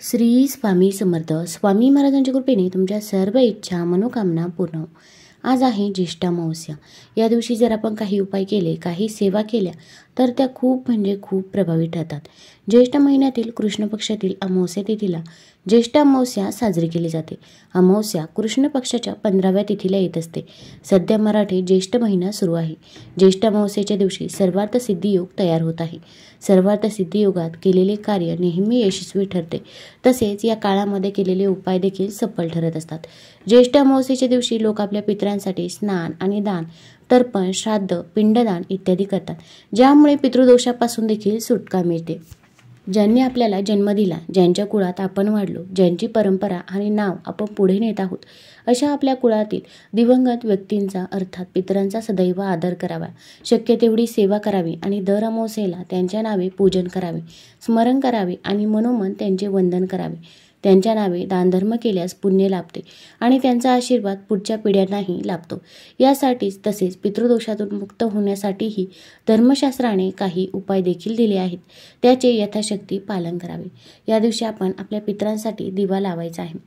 श्री स्वामी समर्थ. स्वामी महाराजांच्या कृपेने तुमच्या सर्व इच्छा मनोकामना पूर्ण हो. आज आहे ज्येष्ठ अमावस्या. या दिवशी जर आपण काही उपाय केले, काही सेवा केल्या तर त्या खूप खूप प्रभावी ठरतात. ज्येष्ठ महिन्यातील कृष्ण पक्षातील अमावस्या तिथीला ज्येष्ठ अमावस्या साजरी केली जाते. अमावस्या कृष्ण पक्षाच्या 15व्या तिथीला येत असते. सध्या मराठी ज्येष्ठ महिना सुरू आहे. ज्येष्ठ अमावस्येच्या दिवशी सर्वार्थ सिद्धी योग तयार होत आहे. सर्वार्थ सिद्धी योगात केलेले कार्य नेहमी यशस्वी ठरते. तसेच या काळामध्ये केलेले उपाय देखील सफल ठरत असतात. ज्येष्ठ अमावस्येच्या दिवशी लोक आपल्या पितरांसाठी स्नान आणि दान, तर्पण, श्राद्ध, पिंडदान इत्यादी करतात, ज्यामुळे पितृदोषापासून देखील सुटका मिळते. ज्यांनी आपल्याला जन्म दिला, ज्यांच्या कुळात आपण वाढलो, ज्यांची परंपरा आणि नाव आपण पुढे नेत आहोत, अशा आपल्या कुळातील दिवंगत व्यक्तींचा अर्थात पितरांचा सदैव आदर करावा. शक्य तेवढी सेवा करावी आणि दर अमावस्येला त्यांच्या नावे पूजन करावे, स्मरण करावे आणि मनोमन त्यांचे वंदन करावे. त्यांच्या नावे दानधर्म केल्यास पुण्य लाभते आणि त्यांचा आशीर्वाद पुढच्या पिढ्यांनाही लाभतो. यासाठीच तसेच पितृदोषातून मुक्त होण्यासाठीही धर्मशास्त्राने काही उपाय देखील दिले आहेत. त्याचे यथाशक्ती पालन करावे. या दिवशी आपण आपल्या पितरांसाठी दिवा लावायचा आहे.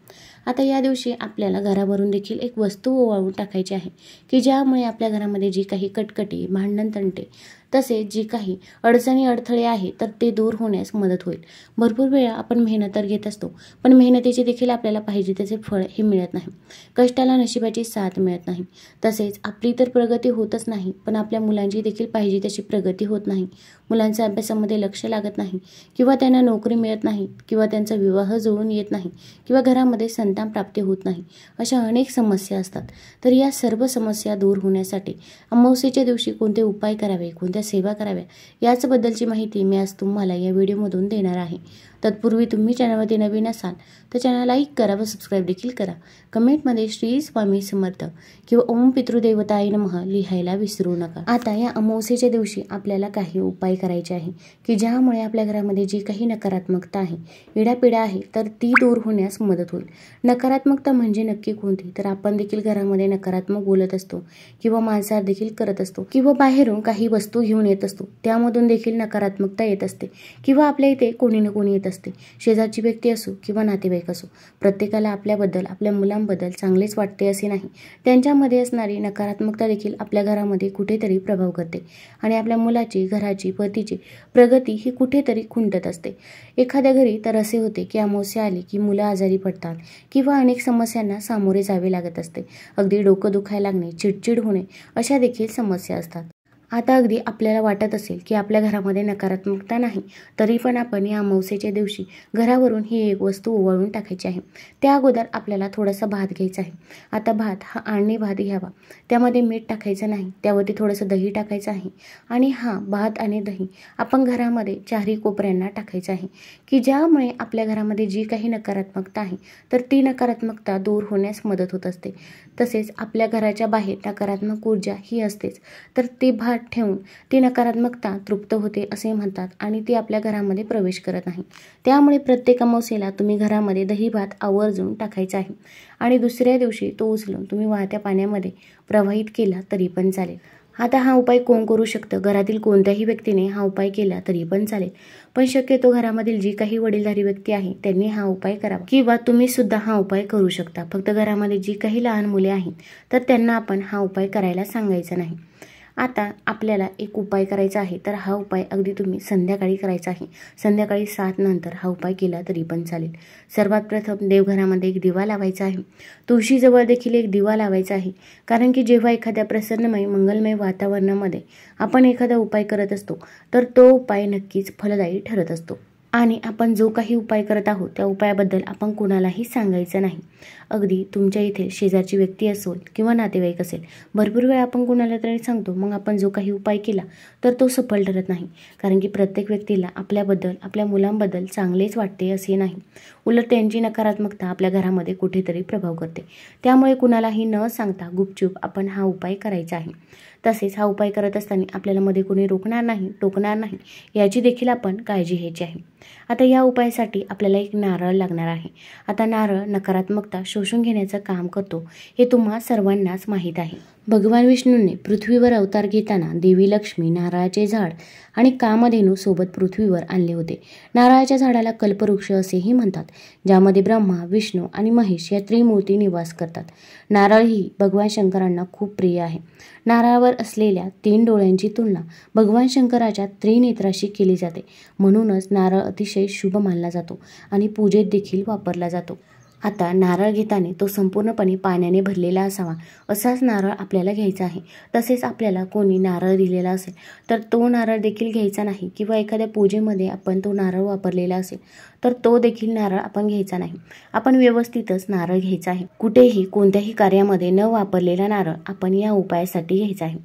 आता या दिवशी आपल्याला घरावरून देखील एक वस्तू ओवाळून टाकायची आहे की ज्यामुळे आपल्या घरामध्ये जी काही कटकटी, भांडण, तंटे तसेच जी काही अडचणी, अडथळे आहे तर ते दूर होण्यास मदत होईल. भरपूर वेळा आपण मेहनत तर घेत असतो, पण मेहनतीचे देखील आपल्याला पाहिजे त्याचे फळ हे मिळत नाही. कष्टाला नशिबाची साथ मिळत नाही. तसेच आपली तर प्रगती होतच नाही, पण आपल्या मुलांची देखील पाहिजे तशी प्रगती होत नाही. मुलांच्या अभ्यासामध्ये लक्ष लागत नाही किंवा त्यांना नोकरी मिळत नाही किंवा त्यांचा विवाह जुळून येत नाही किंवा घरामध्ये संतान प्राप्ती होत नाही. अशा अनेक समस्या असतात. तर या सर्व समस्या दूर होण्यासाठी अमावस्येच्या दिवशी कोणते उपाय करावे, कोणत्या सेवा कराव्या याचबद्दलची माहिती मी आज तुम्हाला या व्हिडिओमधून देणार आहे. तत्पूर्वी तुम्ही चॅनलवरती नवीन असाल तर चॅनल लाईक करा व सबस्क्राईब देखील करा. कमेंटमध्ये श्री स्वामी समर्थ किंवा ओम पितृदेवताय नमः लिहायला विसरू नका. आता या अमावस्येच्या दिवशी आपल्याला काही उपाय करायचे आहे की ज्यामुळे आपल्या घरामध्ये जी काही नकारात्मकता आहे, इडापिडा आहे तर ती दूर होण्यास मदत होईल. नकारात्मकता म्हणजे नक्की कोणती? तर आपण देखील घरामध्ये नकारात्मक बोलत असतो किंवा मांसाहार देखील करत असतो किंवा बाहेरून काही वस्तू घेऊन येत असतो, त्यामधून देखील नकारात्मकता येत असते किंवा आपल्या इथे कोणी ना कोणी येत असते. शेजारची व्यक्ती असो किंवा नातेवाईक असो, प्रत्येकाला आपल्याबद्दल, आपल्या मुलांबद्दल चांगलेच वाटते असे नाही. त्यांच्यामध्ये असणारी नकारात्मकता देखील आपल्या घरामध्ये कुठेतरी प्रभाव करते आणि आपल्या मुलाची, घराची, पतीची प्रगती ही कुठेतरी खुंटत असते. एखाद्या घरी तर असे होते की अमावस्या आली की मुलं आजारी पडतात किंवा अनेक समस्यांना सामोरे जावे लागत असते. अगदी डोकं दुखायला लागणे, चिडचिड होणे अशा देखील समस्या असतात. आता अगदी आपल्याला वाटत असेल की आपल्या घरामध्ये नकारात्मकता नाही, तरी पण आपण या अमावस्येच्या दिवशी घरावरून ही एक वस्तू ओवाळून टाकायची आहे. त्या अगोदर आपल्याला थोडासा भात घ्यायचा आहे. आता भात हा आळणी भात घ्यावा. त्यामध्ये मीठ टाकायचं नाही, त्यावरती थोडंसं दही टाकायचं आहे आणि हा भात आणि दही आपण घरामध्ये चारही कोपऱ्यांना टाकायचं आहे की ज्यामुळे आपल्या घरामध्ये जी काही नकारात्मकता आहे तर ती नकारात्मकता दूर होण्यास मदत होत असते. तसेच आपल्या घराच्या बाहेर नकारात्मक ऊर्जा ही असतेच, तर ती भात ठेवून ती नकारात्मकता तृप्त होते असे म्हणतात आणि ती आपल्या घरामध्ये प्रवेश करत नाही. त्यामुळे प्रत्येक अमावस्येला तुम्ही घरामध्ये दही भात आवर्जून टाकायचा आहे आणि दुसऱ्या दिवशी तो उचलून तुम्ही वाहत्या पाण्यामध्ये प्रवाहित केला तरी पण चालेल. आता हा उपाय कोण करू शकतं? घरातील कोणत्याही व्यक्तीने हा उपाय केला तरी पण चालेल, पण शक्यतो घरामधील जी काही वडीलधारी व्यक्ती आहे त्यांनी हा उपाय करावा किंवा तुम्ही सुद्धा हा उपाय करू शकता. फक्त घरामध्ये जी काही लहान मुले आहेत तर त्यांना आपण हा उपाय करायला सांगायचा नाही. आता आपल्याला एक उपाय करायचा आहे, तर हा उपाय अगदी तुम्ही संध्याकाळी करायचा आहे. संध्याकाळी 7 नंतर हा उपाय केला तरी पण चालेल. सर्वात प्रथम देवघरामध्ये एक दिवा लावायचा आहे. तुळशीजवळ देखील एक दिवा लावायचा आहे, कारण की जेव्हा एखाद्या प्रसन्नमय, मंगलमय वातावरणामध्ये आपण एखादा उपाय करत असतो तर तो उपाय नक्कीच फलदायी ठरत असतो. आणि आपण जो काही उपाय करत आहोत त्या उपायाबद्दल आपण कुणालाही सांगायचं नाही. अगदी तुमच्या इथे शेजारची व्यक्ती असेल किंवा नातेवाईक असेल, भरपूर वेळा आपण कुणाला तरी सांगतो, मग आपण जो काही उपाय केला तर तो सफल ठरत नाही. कारण की प्रत्येक व्यक्तीला आपल्याबद्दल, आपल्या मुलांबद्दल चांगलेच वाटते असे नाही. उलट त्यांची नकारात्मकता आपल्या घरामध्ये कुठेतरी प्रभाव करते. त्यामुळे कुणालाही न सांगता गुपचूप आपण हा उपाय करायचा आहे. तसेच हा उपाय करत असताना आपल्याला मध्ये कोणी रोखणार नाही, टोकणार नाही याची देखील आपण काळजी घ्यायची आहे. आता या उपायासाठी आपल्याला एक नारळ लागणार आहे. आता नारळ नकारात्मकता शोषून घेण्याचं काम करतो हे तुम्हा सर्वांनाच माहीत आहे. भगवान विष्णूंनी पृथ्वीवर अवतार घेताना देवी लक्ष्मी, नारळाचे झाड आणि कामधेनू सोबत पृथ्वीवर आणले होते. नारळाच्या झाडाला कल्पवृक्ष असेही म्हणतात, ज्यामध्ये ब्रह्मा, विष्णू आणि महेश या त्रिमूर्ती निवास करतात. नारळ ही भगवान शंकरांना खूप प्रिय आहे. नारळावर असलेल्या 3 डोळ्यांची तुलना भगवान शंकराच्या त्रिनेत्राशी केली जाते. म्हणूनच नारळ अतिशय शुभ मानला जातो आणि पूजेत देखील वापरला जातो. आता नारळ घेताना तो संपूर्णपणे पाण्याने भरलेला असावा असाच नारळ आपल्याला घ्यायचा आहे. तसेच आपल्याला कोणी नारळ दिलेला असेल तर तो नारळ देखील घ्यायचा नाही, किंवा एखाद्या पूजेमध्ये आपण तो नारळ वापरलेला असेल तर तो देखील नारळ आपण घ्यायचा नाही. आपण व्यवस्थितच नारळ घ्यायचा आहे. कुठेही कोणत्याही कार्यामध्ये न वापरलेला नारळ आपण या उपायासाठी घ्यायचा आहे.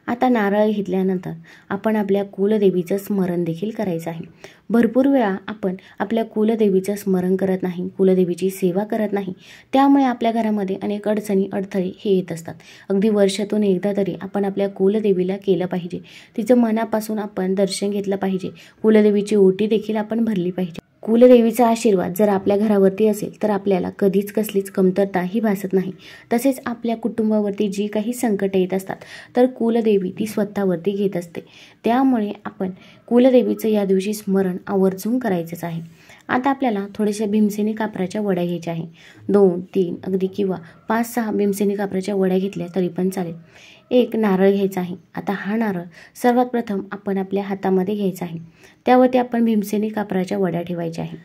आता नारळ घेतल्यानंतर आपण आपल्या कुलदेवीचं स्मरण देखील करायचं आहे. भरपूर वेळा आपण आपल्या कुलदेवीचं स्मरण करत नाही, कुलदेवीची सेवा करत नाही. त्यामुळे आपल्या घरामध्ये अनेक अडचणी, अडथळे हे येत असतात. अगदी वर्षातून एकदा तरी आपण आपल्या कुलदेवीला केलं पाहिजे. तिचं मनापासून आपण दर्शन घेतलं पाहिजे. कुलदेवीची ओटी देखील आपण भरली पाहिजे. कुलदेवीचा आशीर्वाद जर आपल्या घरावरती असेल तर आपल्याला कधीच कसलीच कमतरता ही भासत नाही. तसेच आपल्या कुटुंबावरती जी काही संकटे येत असतात तर कुलदेवी ती स्वतःवरती घेत असते. त्यामुळे आपण कुलदेवीचं या दिवशी स्मरण आवर्जून करायचंच आहे. आता आपल्याला थोड्याशा भीमसेनी कापराच्या वड्या घ्यायच्या आहे. 2, 3 अगदी किंवा 5, 6 भीमसेनी कापराच्या वड्या घेतल्या तरी पण चालेल. एक नारळ घ्यायचा आहे. आता हा नारळ सर्वात प्रथम आपण आपल्या हातामध्ये घ्यायचा आहे. त्यावरती आपण भीमसेनी कापराच्या वड्या ठेवायच्या आहे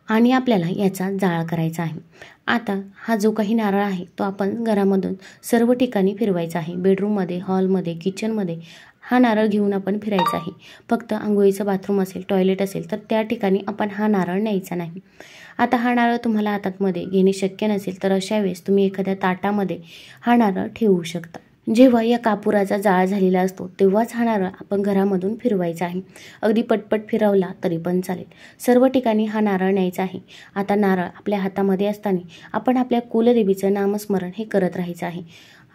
आणि आपल्याला याचा जाळ करायचा आहे. आता हा जो काही नारळ आहे तो आपण घरामधून सर्व ठिकाणी फिरवायचा आहे. बेडरूममध्ये, हॉलमध्ये, किचनमध्ये हा नारळ घेऊन आपण फिरायचा आहे. फक्त आंघोळीचं बाथरूम असेल, टॉयलेट असेल तर त्या ठिकाणी आपण हा नारळ न्यायचा नाही. आता हा नारळ तुम्हाला हातामध्ये घेणे शक्य नसेल तर अशा वेळेस तुम्ही एखाद्या ताटामध्ये हा नारळ ठेवू शकता. जेव्हा या कापुराचा जाळ झालेला असतो तेव्हाच हा नारळ आपण घरामधून फिरवायचा आहे. अगदी पटपट फिरवला तरी पण चालेल. सर्व ठिकाणी हा नारळ न्यायचा आहे. आता नारळ आपल्या हातामध्ये असताना आपण आपल्या कुलदेवीचं नामस्मरण हे करत राहायचं आहे.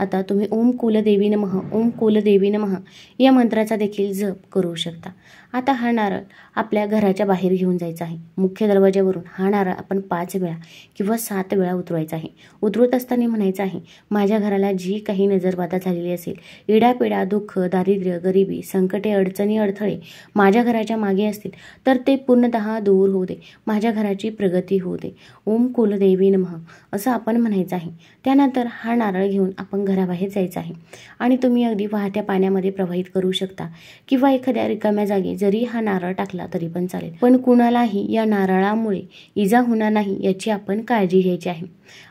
आता तुम्ही ओम कुलदेवी नमः, ओम कुलदेवी नमः या मंत्राचा देखील जप करू शकता. आता हा नारळ आपल्या घराच्या बाहेर घेऊन जायचा आहे. मुख्य दरवाज्यावरून हा नारळ आपण 5 वेळा किंवा 7 वेळा उतरवायचा आहे. उतरवत असताना म्हणायचं आहे, माझ्या घराला जी काही नजरबाधा झालेली असेल, इडापिडा, दुःख, दारिद्र्य, गरिबी, संकटे, अडचणी, अडथळे माझ्या घराच्या मागे असतील तर ते पूर्णतः दूर होऊ दे. माझ्या घराची प्रगती होऊ दे. ओम कुलदेवी नमः असं आपण म्हणायचं आहे. त्यानंतर हा नारळ घेऊन आपण घराबाहेर जायचं आहे आणि तुम्ही अगदी वाहत्या पाण्यामध्ये प्रवाहित करू शकता किंवा एखाद्या रिकाम्या जागी जरी हा नारळ टाकला तरी पण चालेल. पण कुणालाही या नारळामुळे इजा होणार नाही याची आपण काळजी घ्यायची आहे.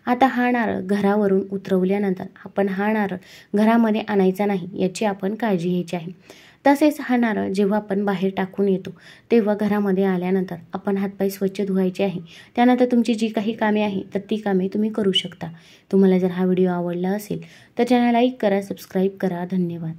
आता हा नारळ घरावरून उतरवल्यानंतर आपण हा नारळ घरामध्ये आणायचा नाही याची आपण काळजी घ्यायची आहे. तसेच हा नारळ जेव्हा आपण बाहेर टाकून येतो तेव्हा घरामध्ये आल्यानंतर आपण हातपाय स्वच्छ धुवायचे आहे. त्यानंतर तुमची जी काही कामे आहे तर ती कामे तुम्ही करू शकता. तुम्हाला जर हा व्हिडिओ आवडला असेल तर चॅनल लाईक करा, सबस्क्राईब करा. धन्यवाद.